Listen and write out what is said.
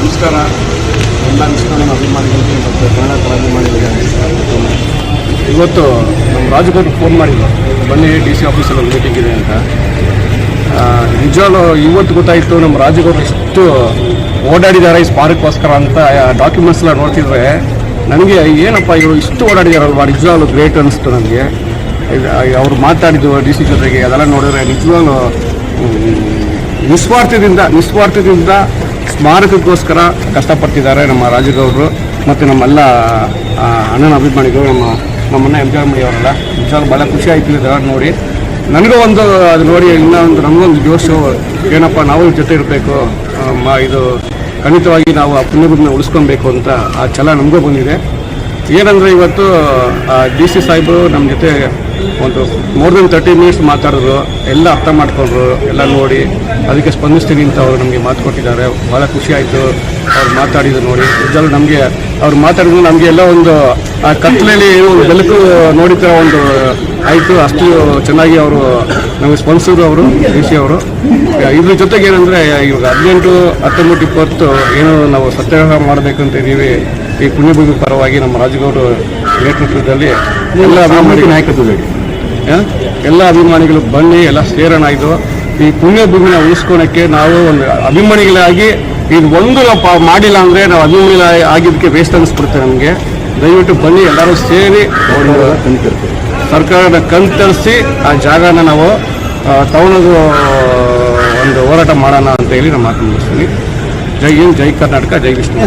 ನಮಸ್ಕಾರ ಎಲ್ಲ ವಿಷ್ಣುವಿನ ಅಭಿಮಾನಿಗಳಿಗೆ ಮತ್ತು ಕನ್ನಡ ಅಭಿಮಾನಿಗಳಿಗೆ ಇವತ್ತು ನಮ್ಮ ರಾಜಗೌಡರು ಫೋನ್ ಮಾಡಿದ್ರು, ಬನ್ನಿ DC ಆಫೀಸಲ್ಲಿ ಒಂದು ಮೀಟಿಂಗ್ ಇದೆ ಅಂತ. ನಿಜವಾಗ್ಲೂ ಇವತ್ತು ಗೊತ್ತಾಯಿತು ನಮ್ಮ ರಾಜಗೌಡರು ಎಷ್ಟು ಓಡಾಡಿದ್ದಾರೆ ಈ ಸ್ಮಾರಕಕ್ಕೋಸ್ಕರ ಅಂತ. ಡಾಕ್ಯುಮೆಂಟ್ಸ್ ಎಲ್ಲ ನೋಡ್ತಿದ್ರೆ ನನಗೆ ಏನಪ್ಪ ಇವರು ಇಷ್ಟು ಓಡಾಡಿದಾರಲ್ವ, ನಿಜವಾಗ್ಲೂ ಗ್ರೇಟ್ ಅನ್ನಿಸ್ತು ನನಗೆ. ಅವರು ಮಾತಾಡಿದ್ದು DC ಜೊತೆಗೆ ಅದೆಲ್ಲ ನೋಡಿದ್ರೆ ನಿಜವಾಗ್ಲೂ ನಿಸ್ವಾರ್ಥದಿಂದ ಸ್ಮಾರಕಕ್ಕೋಸ್ಕರ ಕಷ್ಟಪಡ್ತಿದ್ದಾರೆ ನಮ್ಮ ರಾಜಗೌಡರು ಮತ್ತು ನಮ್ಮೆಲ್ಲ ಅಣ್ಣನ ಅಭಿಮಾನಿಗಳು, ನಮ್ಮನ್ನ MJ ಅವರೆಲ್ಲ. ನಿಜವಾಗ್ಲೂ ಭಾಳ ಖುಷಿ ಆಯ್ತು ಇದೆಲ್ಲ ನೋಡಿ. ನನಗೂ ಅದು ನೋಡಿ ಇನ್ನೊಂದು ನಮಗೊಂದು ಜೋಶು, ಏನಪ್ಪ ನಾವು ಜೊತೆ ಇರಬೇಕು, ಇದು ಖಂಡಿತವಾಗಿ ನಾವು ಆ ಪುಣ್ಯಭೂಮಿನ ಉಳಿಸ್ಕೊಬೇಕು ಅಂತ ಆ ಛಲ ನಮಗೂ ಬಂದಿದೆ. ಏನಂದರೆ ಇವತ್ತು DC ಸಾಹೇಬರು ನಮ್ಮ ಜೊತೆ ಒಂದು ಮೋರ್ ದೆನ್ 30 ಮಿನಿಟ್ಸ್ ಮಾತಾಡಿದ್ರು, ಎಲ್ಲ ಅರ್ಥ ಮಾಡ್ಕೊಂಡ್ರು, ಎಲ್ಲ ನೋಡಿ ಅದಕ್ಕೆ ಸ್ಪಂದಿಸ್ತೀನಿ ಅಂತ ಅವರು ನಮಗೆ ಮಾತು ಕೊಟ್ಟಿದ್ದಾರೆ. ಭಾಳ ಖುಷಿ ಆಯಿತು ಅವ್ರು ಮಾತಾಡಿದ್ರು ನೋಡಿ. ನಿಜವಾಗ್ಲೂ ನಮಗೆ ಅವ್ರು ಮಾತಾಡಿದ್ರು ನಮಗೆ ಎಲ್ಲ ಒಂದು ಆ ಕತ್ತಲೆಯಲ್ಲಿ ಬೆಳಕು ನೋಡಿದ ಒಂದು ಆಯಿತು. ಅಷ್ಟು ಚೆನ್ನಾಗಿ ಅವರು ನಮಗೆ ಸ್ಪಂದಿಸಿದ್ರು ಅವರು DC ಅವರು. ಇದ್ರ ಜೊತೆಗೆ ಏನಂದರೆ ಇವಾಗ 18, 19, 20 ಏನು ನಾವು ಸತ್ಯಾಗ್ರಹ ಮಾಡಬೇಕಂತ ಇದ್ದೀವಿ. ಈ ಪುಣ್ಯಭೂಮಿ ಪರವಾಗಿ ನಮ್ಮ ರಾಜಗೌಡರು ನೇತೃತ್ವದಲ್ಲಿ ಎಲ್ಲ ಅಭಿಮಾನಿ ನಾಯಕತ್ವದಲ್ಲಿ ಎಲ್ಲ ಅಭಿಮಾನಿಗಳು ಬನ್ನಿ, ಎಲ್ಲ ಸೇರೋಣ. ಇದು ಈ ಪುಣ್ಯಭೂಮಿನ ಉಳಿಸ್ಕೊಳಕ್ಕೆ ನಾವು ಒಂದು ಅಭಿಮಾನಿಗಳಾಗಿ ಇದು ಒಂದು ಮಾಡಿಲ್ಲ ಅಂದರೆ ನಾವು ಅಭಿಮಾನಿ ಆಗಿದ್ದಕ್ಕೆ ವೇಸ್ಟ್ ಅನ್ನಿಸ್ಬಿಡುತ್ತೆ ನಮಗೆ. ದಯವಿಟ್ಟು ಬನ್ನಿ, ಎಲ್ಲರೂ ಸೇರಿ ಸರ್ಕಾರದ ಕಣ್ತರಿಸಿ ಆ ಜಾಗನ ನಾವು ತಗೊಳ್ಳೋದು ಒಂದು ಹೋರಾಟ ಮಾಡೋಣ ಅಂತ ಹೇಳಿ ನಾನು ಮಾತು ಮುಗಿಸ್ತೀನಿ. ಜೈ ಹಿಂದ್, ಜೈ ಕರ್ನಾಟಕ, ಜೈ ವಿಷ್ಣು.